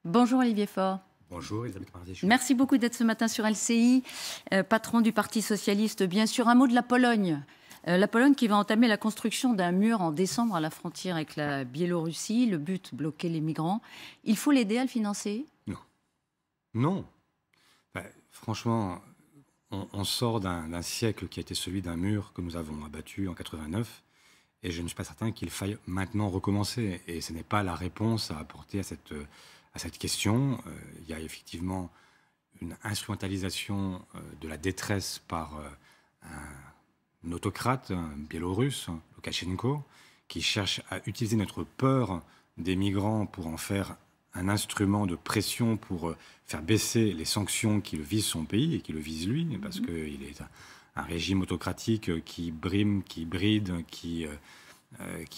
Bonjour Olivier Faure. Bonjour Elisabeth Martichoux. Merci beaucoup d'être ce matin sur LCI, patron du Parti socialiste. Bien sûr, un mot de la Pologne. La Pologne qui va entamer la construction d'un mur en décembre à la frontière avec la Biélorussie. Le but, bloquer les migrants. Il faut l'aider à le financer? Non. Non. Franchement, on sort d'un siècle qui a été celui d'un mur que nous avons abattu en 89. Et je ne suis pas certain qu'il faille maintenant recommencer. Et ce n'est pas la réponse à apporter à cette question. Il y a effectivement une instrumentalisation de la détresse par un autocrate, un biélorusse, Loukachenko, qui cherche à utiliser notre peur des migrants pour en faire un instrument de pression pour faire baisser les sanctions qui le visent son pays et qui le visent lui, parce qu'il est un régime autocratique qui brime, qui bride, qui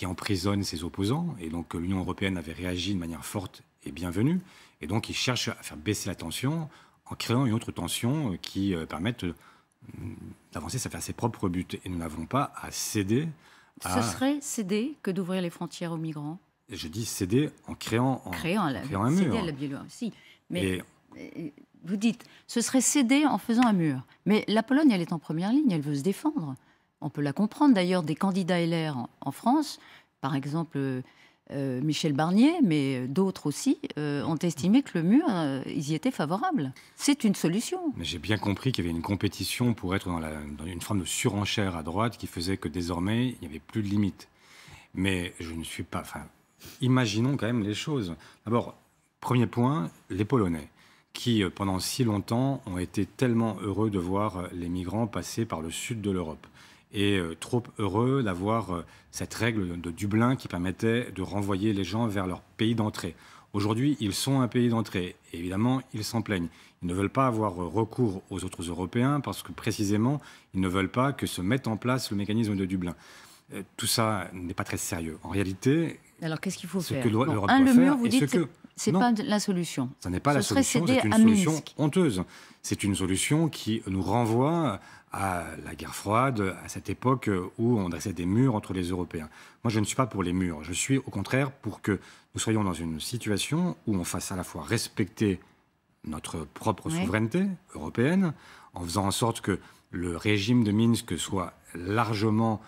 emprisonne ses opposants. Et donc l'Union européenne avait réagi de manière forte et bienvenue. Et donc il cherche à faire baisser la tension en créant une autre tension qui permette d'avancer vers ses propres buts. Et nous n'avons pas à céder Ce serait céder que d'ouvrir les frontières aux migrants? Je dis céder en créant un mur. Céder à la Biélorussie. Mais vous dites, ce serait céder en faisant un mur. Mais la Pologne, elle est en première ligne, elle veut se défendre. On peut la comprendre. D'ailleurs, des candidats LR en France, par exemple Michel Barnier, mais d'autres aussi, ont estimé que le mur, ils y étaient favorables. C'est une solution. Mais j'ai bien compris qu'il y avait une compétition pour être dans une forme de surenchère à droite qui faisait que désormais, il n'y avait plus de limite. Mais je ne suis pas... Imaginons quand même les choses. D'abord, premier point, les Polonais, qui pendant si longtemps ont été tellement heureux de voir les migrants passer par le sud de l'Europe. Et trop heureux d'avoir cette règle de Dublin qui permettait de renvoyer les gens vers leur pays d'entrée. Aujourd'hui, ils sont un pays d'entrée. Et évidemment, ils s'en plaignent. Ils ne veulent pas avoir recours aux autres Européens parce que précisément, ils ne veulent pas que se mette en place le mécanisme de Dublin. Tout ça n'est pas très sérieux. En réalité... Alors, qu'est-ce qu'il faut faire? Le mur, vous dites, c'est pas la solution. Ça n'est pas la solution, c'est une solution honteuse. C'est une solution qui nous renvoie à la guerre froide, à cette époque où on dressait des murs entre les Européens. Moi, je ne suis pas pour les murs. Je suis au contraire pour que nous soyons dans une situation où on fasse à la fois respecter notre propre souveraineté européenne, en faisant en sorte que le régime de Minsk soit largement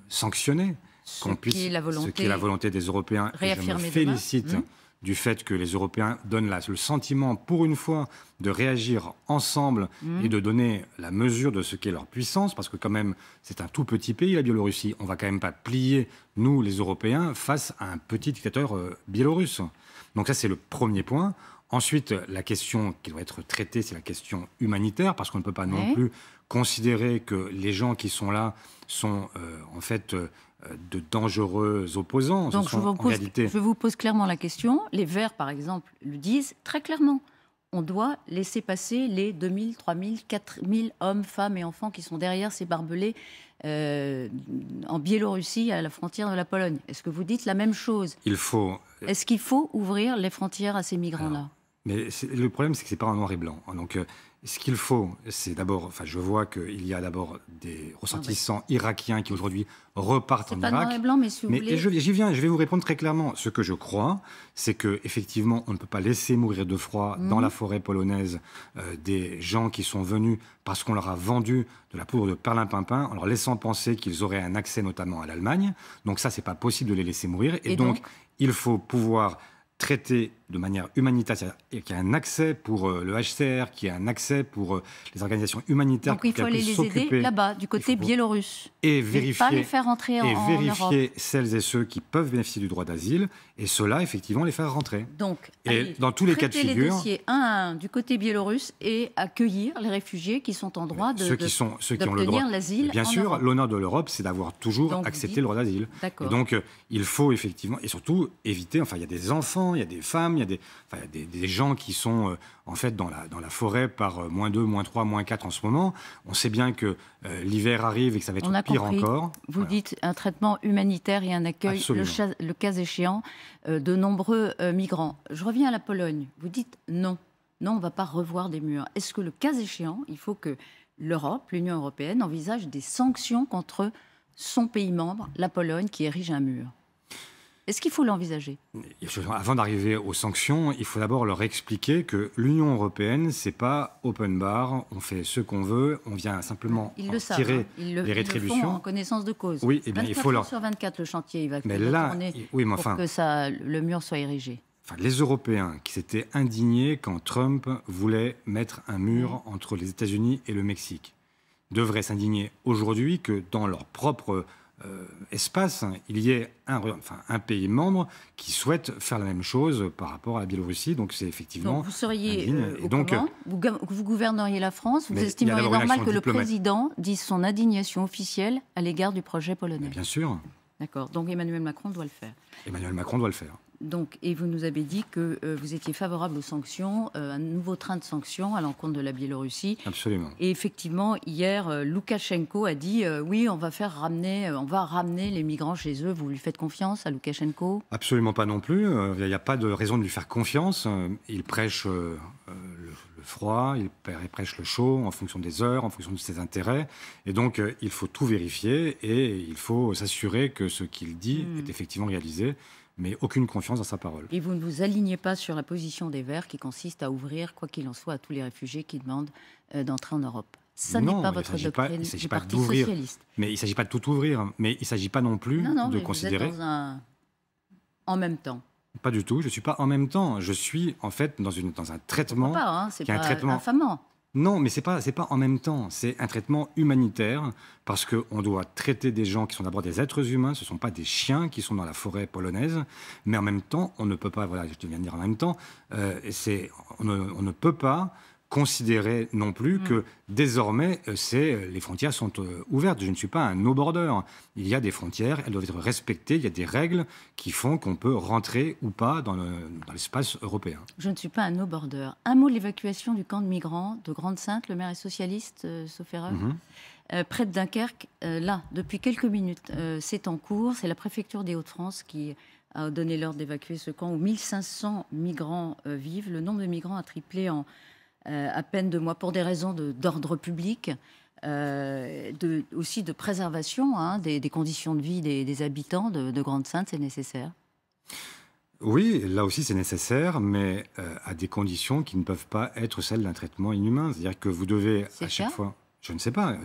sanctionné, ce qui est la volonté des Européens. Et je me félicite du fait que les Européens donnent le sentiment, pour une fois, de réagir ensemble et de donner la mesure de ce qu'est leur puissance, parce que quand même, c'est un tout petit pays, la Biélorussie. On ne va quand même pas plier, nous, les Européens, face à un petit dictateur biélorusse. Donc ça, c'est le premier point. Ensuite, la question qui doit être traitée, c'est la question humanitaire, parce qu'on ne peut pas non plus considérer que les gens qui sont là sont en fait de dangereux opposants. Donc je vous pose clairement la question. Les Verts, par exemple, le disent très clairement. On doit laisser passer les 2000, 3000, 4000 hommes, femmes et enfants qui sont derrière ces barbelés en Biélorussie, à la frontière de la Pologne. Est-ce que vous dites la même chose? Est-ce qu'il faut ouvrir les frontières à ces migrants-là? Mais le problème, c'est que ce n'est pas en noir et blanc. Donc, ce qu'il faut, c'est d'abord... je vois qu'il y a d'abord des ressortissants irakiens qui, aujourd'hui, repartent en Irak. C'est pas noir et blanc, mais si vous voulez... J'y viens, je vais vous répondre très clairement. Ce que je crois, c'est qu'effectivement, on ne peut pas laisser mourir de froid dans la forêt polonaise des gens qui sont venus parce qu'on leur a vendu de la poudre de perlimpinpin en leur laissant penser qu'ils auraient un accès notamment à l'Allemagne. Donc ça, c'est pas possible de les laisser mourir. Et donc, il faut pouvoir traiter de manière humanitaire, c'est-à-dire qu'il y a un accès pour le HCR, qu'il y a un accès pour les organisations humanitaires. Donc il faut aller les aider là-bas, du côté biélorusse. Et vérifier, pas les faire rentrer en Europe. Celles et ceux qui peuvent bénéficier du droit d'asile, et ceux-là, effectivement, les faire rentrer. Donc, et dans tous les cas de figure... les dossiers un à un du côté biélorusse et accueillir les réfugiés qui sont en droit d'obtenir l'asile. Bien sûr, l'honneur de l'Europe, c'est d'avoir toujours accepté le droit d'asile. Et donc, il faut effectivement, et surtout, éviter, il y a des enfants, il y a des femmes, il y a des gens qui sont en fait dans la forêt par -2, -3, -4 en ce moment. On sait bien que l'hiver arrive et que ça va être pire encore. Vous dites un traitement humanitaire et un accueil, le cas échéant, de nombreux migrants. Je reviens à la Pologne. Vous dites non. Non, on ne va pas revoir des murs. Est-ce que le cas échéant, il faut que l'Europe, l'Union européenne, envisage des sanctions contre son pays membre, la Pologne, qui érige un mur? Est-ce qu'il faut l'envisager? Avant d'arriver aux sanctions, il faut d'abord leur expliquer que l'Union européenne, c'est pas open bar, on fait ce qu'on veut, on vient simplement tirer les rétributions. Ils le font en connaissance de cause. Oui, eh bien, il faut leur... sur 24, le chantier, il va tourner pour que le mur soit érigé. Les Européens qui s'étaient indignés quand Trump voulait mettre un mur entre les États-Unis et le Mexique devraient s'indigner aujourd'hui que dans leur propre espace, il y ait un pays membre qui souhaite faire la même chose par rapport à la Biélorussie. Donc c'est effectivement... Donc vous seriez au courant, vous gouverneriez la France, vous estimeriez normal que le président dise son indignation officielle à l'égard du projet polonais? Bien sûr. D'accord, donc Emmanuel Macron doit le faire. Emmanuel Macron doit le faire. Donc, et vous nous avez dit que vous étiez favorable aux sanctions, un nouveau train de sanctions à l'encontre de la Biélorussie. Absolument. Et effectivement, hier, Loukachenko a dit oui, on va ramener les migrants chez eux. Vous lui faites confiance à Loukachenko? Absolument pas non plus. Il n'y a pas de raison de lui faire confiance. Il prêche le froid, il prêche le chaud en fonction des heures, en fonction de ses intérêts. Et donc, il faut tout vérifier et il faut s'assurer que ce qu'il dit est effectivement réalisé. Mais aucune confiance dans sa parole. Et vous ne vous alignez pas sur la position des Verts qui consiste à ouvrir, quoi qu'il en soit, à tous les réfugiés qui demandent d'entrer en Europe. Ça n'est pas votre doctrine du Parti socialiste. Mais il ne s'agit pas de tout ouvrir. Mais il ne s'agit pas non plus de considérer... Vous êtes en même temps. Pas du tout. Je ne suis pas en même temps. Je suis en fait dans un traitement... C'est pas infamant. Non, mais c'est pas en même temps. C'est un traitement humanitaire parce qu'on doit traiter des gens qui sont d'abord des êtres humains. Ce ne sont pas des chiens qui sont dans la forêt polonaise. Mais en même temps, on ne peut pas... Voilà, je viens de dire en même temps. On ne peut pas considérer non plus que désormais les frontières sont ouvertes. Je ne suis pas un no-border. Il y a des frontières, elles doivent être respectées. Il y a des règles qui font qu'on peut rentrer ou pas dans l'espace européen. Je ne suis pas un no-border. Un mot de l'évacuation du camp de migrants de Grande-Synthe. Le maire est socialiste, sauf erreur. Près de Dunkerque, là, depuis quelques minutes, c'est en cours. C'est la préfecture des Hauts-de-France qui a donné l'ordre d'évacuer ce camp où 1500 migrants vivent. Le nombre de migrants a triplé en à peine 2 mois pour des raisons d'ordre public, aussi de préservation des conditions de vie des habitants de Grande-Synthe, c'est nécessaire. Oui, là aussi c'est nécessaire, mais à des conditions qui ne peuvent pas être celles d'un traitement inhumain. C'est-à-dire que vous devez à chaque fois... Je ne sais pas.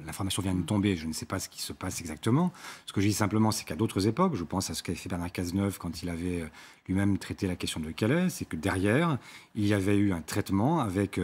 L'information vient de tomber. Je ne sais pas ce qui se passe exactement. Ce que je dis simplement, c'est qu'à d'autres époques, je pense à ce qu'avait fait Bernard Cazeneuve quand il avait lui-même traité la question de Calais, c'est que derrière, il y avait eu un traitement avec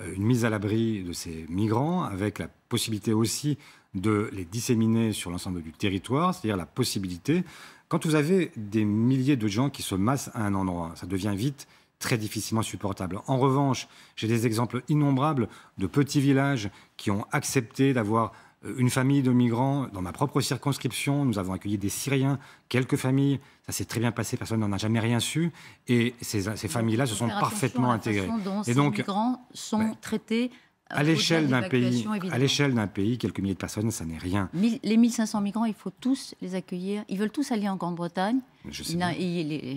une mise à l'abri de ces migrants, avec la possibilité aussi de les disséminer sur l'ensemble du territoire, c'est-à-dire la possibilité... Quand vous avez des milliers de gens qui se massent à un endroit, ça devient vite très difficilement supportable. En revanche, j'ai des exemples innombrables de petits villages qui ont accepté d'avoir une famille de migrants. Dans ma propre circonscription, nous avons accueilli des Syriens, quelques familles. Ça s'est très bien passé, personne n'en a jamais rien su. Et ces familles-là se sont parfaitement intégrées. Et donc, ces migrants sont traités... À l'échelle d'un pays, quelques milliers de personnes, ça n'est rien. Les 1500 migrants, il faut tous les accueillir. Ils veulent tous aller en Grande-Bretagne.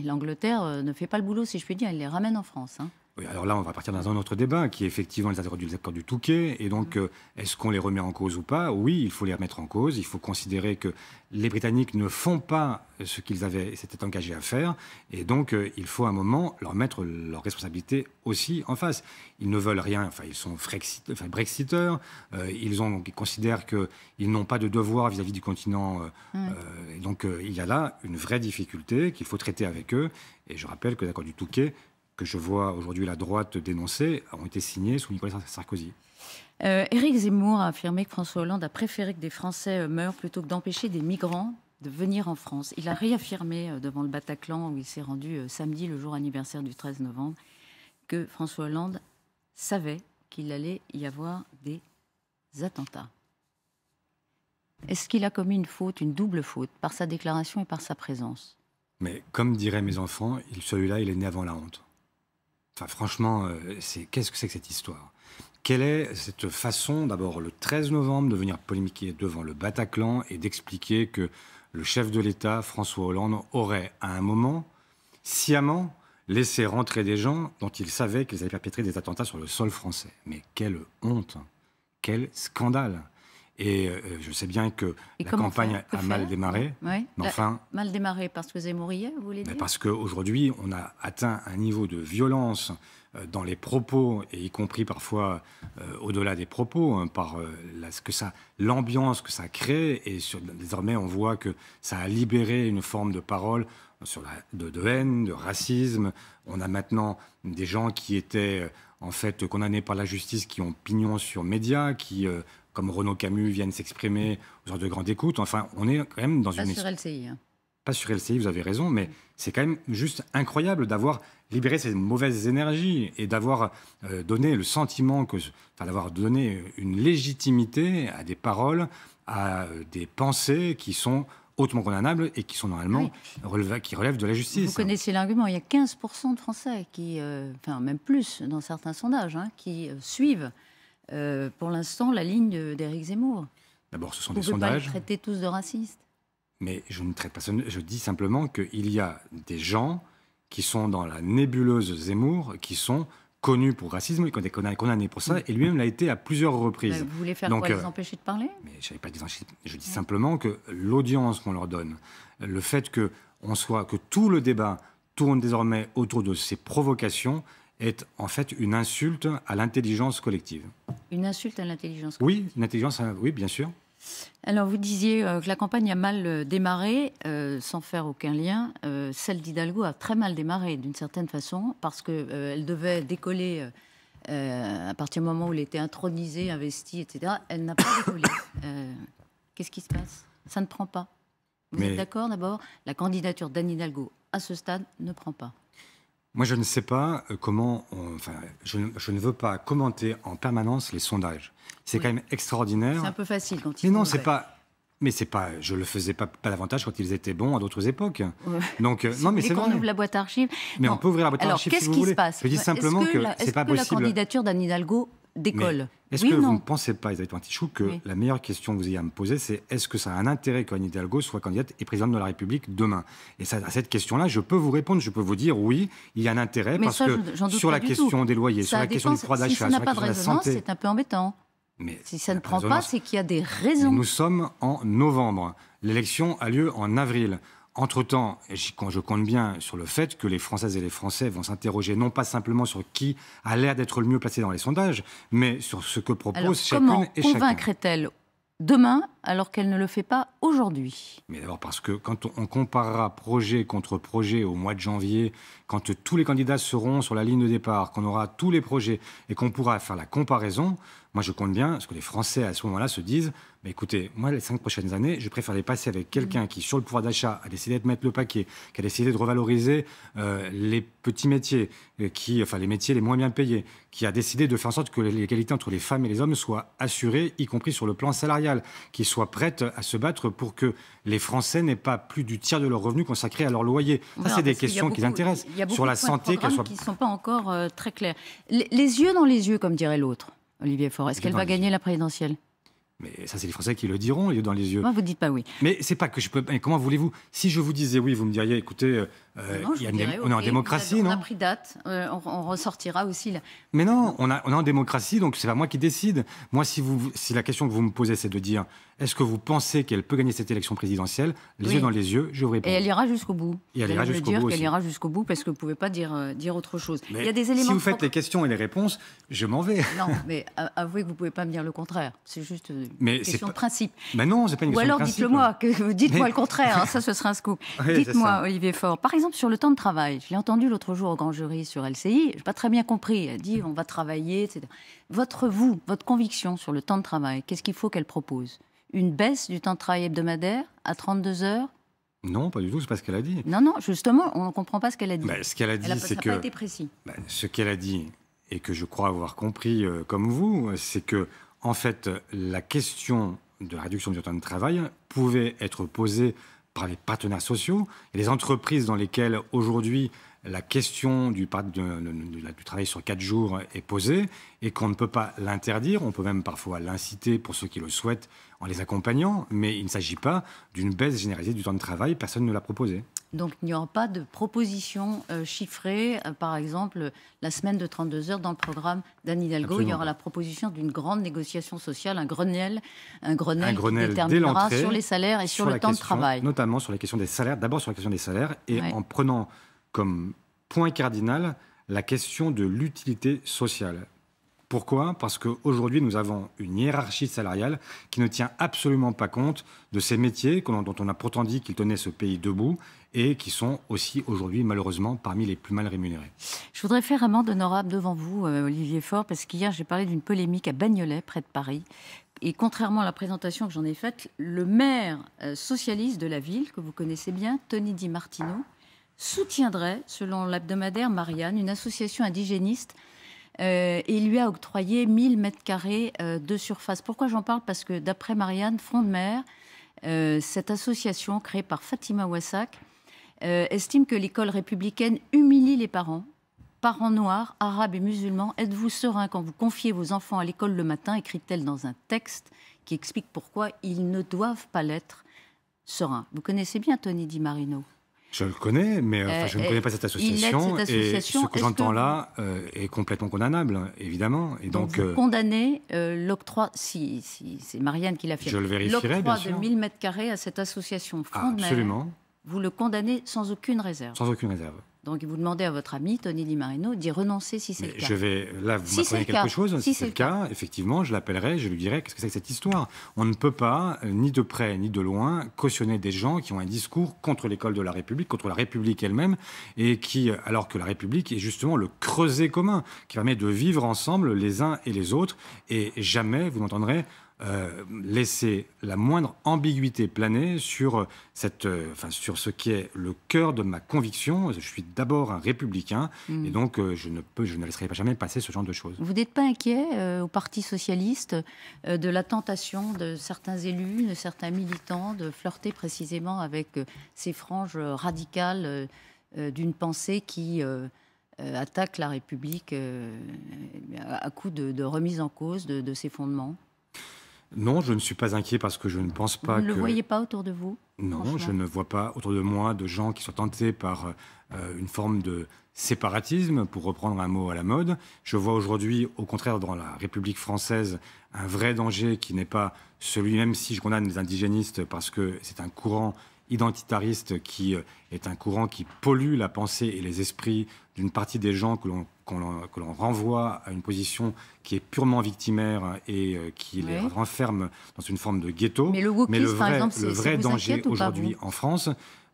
L'Angleterre ne fait pas le boulot, si je puis dire. Elle les ramène en France. Oui, alors là, on va partir dans un autre débat, qui est effectivement les accords du Touquet. Et donc, est-ce qu'on les remet en cause ou pas? Oui, il faut les remettre en cause. Il faut considérer que les Britanniques ne font pas ce qu'ils s'étaient engagés à faire. Et donc, il faut à un moment leur mettre leurs responsabilités aussi en face. Ils ne veulent rien. Enfin, ils sont brexiteurs. Ils considèrent qu'ils n'ont pas de devoir vis-à-vis du continent. Et donc, il y a là une vraie difficulté qu'il faut traiter avec eux. Et je rappelle que l'accord du Touquet, que je vois aujourd'hui la droite dénoncer, ont été signés sous Nicolas Sarkozy. Éric Zemmour a affirmé que François Hollande a préféré que des Français meurent plutôt que d'empêcher des migrants de venir en France. Il a réaffirmé devant le Bataclan, où il s'est rendu samedi, le jour anniversaire du 13 novembre, que François Hollande savait qu'il allait y avoir des attentats. Est-ce qu'il a commis une faute, une double faute, par sa déclaration et par sa présence? Mais comme diraient mes enfants, celui-là, il est né avant la honte. Enfin, franchement, qu'est-ce que c'est que cette histoire? Quelle est cette façon, d'abord le 13 novembre, de venir polémiquer devant le Bataclan et d'expliquer que le chef de l'État, François Hollande, aurait, à un moment, sciemment laissé rentrer des gens dont il savait qu'ils avaient perpétré des attentats sur le sol français? Mais quelle honte! Quel scandale! Et je sais bien que la campagne a mal démarré. Oui. Mais enfin, mal démarré parce que Zemmour y est, vous voulez dire? Parce qu'aujourd'hui, on a atteint un niveau de violence dans les propos, et y compris parfois au-delà des propos, hein, par l'ambiance que ça crée. Et désormais, on voit que ça a libéré une forme de parole de haine, de racisme. On a maintenant des gens qui étaient en fait condamnés par la justice, qui ont pignon sur médias, qui, comme Renaud Camus, viennent s'exprimer aux heures de grande écoute. Enfin, on est quand même dans Pas sur LCI. Hein. Pas sur LCI, vous avez raison, mais c'est quand même juste incroyable d'avoir libéré ces mauvaises énergies et d'avoir donné le sentiment d'avoir donné une légitimité à des paroles, à des pensées qui sont hautement condamnables et qui sont normalement qui relèvent de la justice. Vous connaissez l'argument, il y a 15% de Français qui, enfin même plus dans certains sondages, hein, qui suivent pour l'instant la ligne d'Éric Zemmour. D'abord, ce sont des sondages. Vous ne pouvez pas les traiter tous de racistes. Mais je ne traite pas ça. Je dis simplement qu'il y a des gens qui sont dans la nébuleuse Zemmour, qui sont connus pour racisme, qui ont été condamnés pour ça, et lui-même l'a été à plusieurs reprises. Vous voulez faire quoi, les empêcher de parler? Mais je dis simplement que l'audience qu'on leur donne, le fait que tout le débat tourne désormais autour de ces provocations, est en fait une insulte à l'intelligence collective. Une insulte à l'intelligence collective? Oui, bien sûr. Alors, vous disiez que la campagne a mal démarré, sans faire aucun lien. Celle d'Hidalgo a très mal démarré, d'une certaine façon, parce qu'elle devait décoller à partir du moment où elle était intronisée, investie, etc. Elle n'a pas décollé. Qu'est-ce qui se passe? Ça ne prend pas. Vous êtes d'accord, d'abord? La candidature d'Anne Hidalgo, à ce stade, ne prend pas. Moi, je ne sais pas comment... je ne veux pas commenter en permanence les sondages. C'est quand même extraordinaire. C'est un peu facile quand ils sont mauvais. Mais c'est pas... Je le faisais pas davantage quand ils étaient bons à d'autres époques. Donc, non, mais c'est vrai. On ouvre la boîte à archives. Mais on peut ouvrir la boîte à archives si vous voulez. Alors, qu'est-ce qui se passe? Je dis simplement que c'est pas possible. Est-ce que la candidature d'Anne Hidalgo décolle? Est-ce que vous ne pensez pas, Isabelle Pointichou, que la meilleure question que vous ayez à me poser, c'est est-ce que ça a un intérêt qu'Anne Hidalgo soit candidate et présidente de la République demain? Et ça, à cette question-là, je peux vous répondre, je peux vous dire oui, il y a un intérêt, parce que sur la question des loyers, sur la question du pouvoir d'achat, sur la question de la santé... C'est un peu embêtant. Mais si ça ne prend pas, c'est qu'il y a des raisons. Nous sommes en novembre. L'élection a lieu en avril. Entre-temps, je compte bien sur le fait que les Françaises et les Français vont s'interroger non pas simplement sur qui a l'air d'être le mieux placé dans les sondages, mais sur ce que propose chacune et chacun. Comment convaincrait-elle demain alors qu'elle ne le fait pas aujourd'hui? Mais d'abord parce que quand on comparera projet contre projet au mois de janvier, quand tous les candidats seront sur la ligne de départ, qu'on aura tous les projets et qu'on pourra faire la comparaison, moi je compte bien ce que les Français à ce moment-là se disent. Mais écoutez, moi les 5 prochaines années, je préfère les passer avec quelqu'un qui, sur le pouvoir d'achat, a décidé de mettre le paquet, qui a décidé de revaloriser les petits métiers, les métiers les moins bien payés, qui a décidé de faire en sorte que l'égalité entre les femmes et les hommes soit assurée, y compris sur le plan salarial, qui soit prête à se battre pour que les Français n'aient pas plus du tiers de leurs revenus consacrés à leur loyer. Ça, c'est des questions qui l'intéressent. Sur la santé, qui ne sont pas encore très clairs. Les yeux dans les yeux, comme dirait l'autre, Olivier Faure. Est-ce qu'elle va gagner la présidentielle? Mais ça, c'est les Français qui le diront, les yeux dans les yeux. Moi, vous dites pas oui. Mais c'est pas que je peux... Mais comment voulez-vous? Si je vous disais oui, vous me diriez, écoutez, on est en démocratie, non? On a pris date, on ressortira aussi là. Mais non, on est en démocratie, donc c'est pas moi qui décide. Moi, si la question que vous me posez, c'est de dire, est-ce que vous pensez qu'elle peut gagner cette élection présidentielle? Les yeux dans les yeux, je vous réponds. Et elle ira jusqu'au bout. Et elle ira jusqu'au bout aussi. Elle ira jusqu'au bout parce que vous ne pouvez pas dire autre chose. Mais il y a des éléments. Si vous faites les questions et les réponses, je m'en vais. Non, mais avouez que vous ne pouvez pas me dire le contraire. C'est juste une question de principe. Mais non, c'est pas une question de principe. Ou alors dites-moi le contraire. Ça, ce sera un scoop. Oui, dites-moi, Olivier Faure. Par exemple, sur le temps de travail. Je l'ai entendu l'autre jour au grand jury sur LCI. Je n'ai pas très bien compris. Elle dit on va travailler, etc. Votre conviction sur le temps de travail, qu'est-ce qu'il faut qu'elle propose? Une baisse du temps de travail hebdomadaire à 32 heures? Non, pas du tout, c'est pas ce qu'elle a dit. Non, justement, on ne comprend pas ce qu'elle a dit. Ce qu'elle a dit, c'est que... Ça n'a pas été précis. Ce qu'elle a dit, et que je crois avoir compris comme vous, c'est que, en fait, la question de la réduction du temps de travail pouvait être posée par les partenaires sociaux et les entreprises dans lesquelles, aujourd'hui, la question du travail sur 4 jours est posée et qu'on ne peut pas l'interdire. On peut même parfois l'inciter pour ceux qui le souhaitent en les accompagnant, mais il ne s'agit pas d'une baisse généralisée du temps de travail. Personne ne l'a proposé. Donc il n'y aura pas de proposition chiffrée, par exemple la semaine de 32 heures dans le programme d'Anne Hidalgo. Absolument. Il y aura la proposition d'une grande négociation sociale, un Grenelle qui déterminera sur les salaires et sur le temps de travail. Notamment sur la question des salaires, d'abord sur la question des salaires, et en prenant comme point cardinal la question de l'utilité sociale. Pourquoi ? Parce qu'aujourd'hui, nous avons une hiérarchie salariale qui ne tient absolument pas compte de ces métiers dont on a pourtant dit qu'ils tenaient ce pays debout et qui sont aussi aujourd'hui, malheureusement, parmi les plus mal rémunérés. Je voudrais faire amende honorable devant vous, Olivier Faure, parce qu'hier, j'ai parlé d'une polémique à Bagnolet, près de Paris. Et contrairement à la présentation que j'en ai faite, le maire socialiste de la ville, que vous connaissez bien, Tony Di Martino, soutiendrait, selon l'hebdomadaire Marianne, une association indigéniste et il lui a octroyé 1000 mètres carrés de surface. Pourquoi j'en parle ? Parce que d'après Marianne, Front de Mer, cette association créée par Fatima Ouassak estime que l'école républicaine humilie les parents noirs, arabes et musulmans. Êtes-vous serein quand vous confiez vos enfants à l'école le matin, écrit-elle dans un texte qui explique pourquoi ils ne doivent pas l'être sereins. Vous connaissez bien Tony Di Marino ? Je le connais, mais je ne connais pas cette association. Et ce que j'entends là est complètement condamnable, évidemment. Et donc vous condamnez l'octroi, si c'est Marianne qui l'a fait, je le vérifierai, bien sûr. L'octroi de 1000 mètres carrés à cette association Front de Mer. Absolument. Vous le condamnez sans aucune réserve. Sans aucune réserve. Donc vous demandez à votre ami Tony Di Marino d'y renoncer si c'est le cas. Là, vous m'apprenez quelque chose. Si c'est le cas, effectivement, je l'appellerai, je lui dirai qu'est-ce que c'est que cette histoire. On ne peut pas, ni de près ni de loin, cautionner des gens qui ont un discours contre l'école de la République, contre la République elle-même, et qui, alors que la République est justement le creuset commun qui permet de vivre ensemble les uns et les autres, et jamais vous n'entendrez laisser la moindre ambiguïté planer sur ce qui est le cœur de ma conviction. Je suis d'abord un républicain et donc je ne laisserai jamais passer ce genre de choses. Vous n'êtes pas inquiet au Parti socialiste de la tentation de certains élus, de certains militants de flirter précisément avec ces franges radicales d'une pensée qui attaque la République à coup de remise en cause de ses fondements ? Non, je ne suis pas inquiet parce que je ne pense pas que... Vous ne le voyez pas autour de vous ? Non, je ne vois pas autour de moi de gens qui sont tentés par une forme de séparatisme, pour reprendre un mot à la mode. Je vois aujourd'hui, au contraire, dans la République française, un vrai danger qui n'est pas celui, même si je condamne les indigénistes, parce que c'est un courant identitariste qui est un courant qui pollue la pensée et les esprits d'une partie des gens que l'on renvoie à une position qui est purement victimaire et qui les renferme dans une forme de ghetto. Mais le wokisme, par exemple, le vrai danger aujourd'hui en France,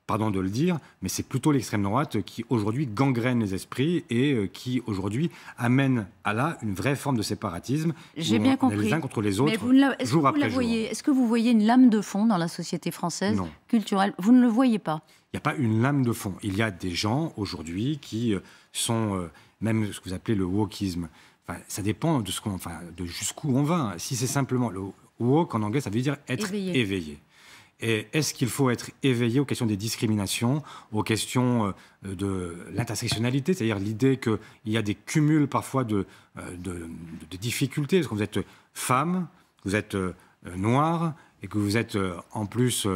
pardon de le dire, mais c'est plutôt l'extrême droite qui aujourd'hui gangrène les esprits et qui aujourd'hui amène à là une vraie forme de séparatisme. J'ai bien compris. Les uns contre les autres, jour après jour. Est-ce que vous voyez une lame de fond dans la société française culturelle ? Vous ne le voyez pas ? Il n'y a pas une lame de fond. Il y a des gens aujourd'hui qui sont même ce que vous appelez le wokisme. Enfin, ça dépend de jusqu'où on va. Si c'est simplement le woke en anglais, ça veut dire être éveillé. Et est-ce qu'il faut être éveillé aux questions des discriminations, aux questions de l'intersectionnalité, c'est-à-dire l'idée qu'il y a des cumuls parfois de difficultés, parce que vous êtes femme, vous êtes noire, et que vous êtes en plus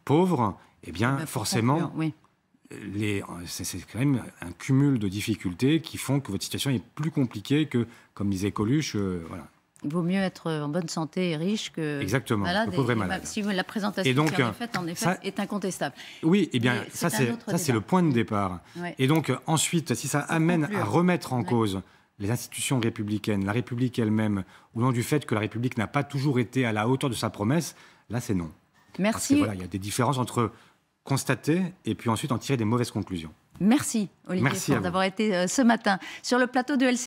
pauvre, eh bien forcément, c'est quand même un cumul de difficultés qui font que votre situation est plus compliquée que, comme disait Coluche, voilà. Il vaut mieux être en bonne santé et riche que malade. Le pauvre et malade. Si la présentation qui en est faite, en effet, est incontestable. Oui, eh bien, ça c'est le point de départ. Ouais. Et donc, ensuite, si ça amène à remettre en cause les institutions républicaines, la République elle-même, au nom du fait que la République n'a pas toujours été à la hauteur de sa promesse, là, c'est non. Merci. Parce que voilà, il y a des différences entre constater et puis ensuite en tirer des mauvaises conclusions. Merci, Olivier Faure, d'avoir été ce matin sur le plateau de LCI.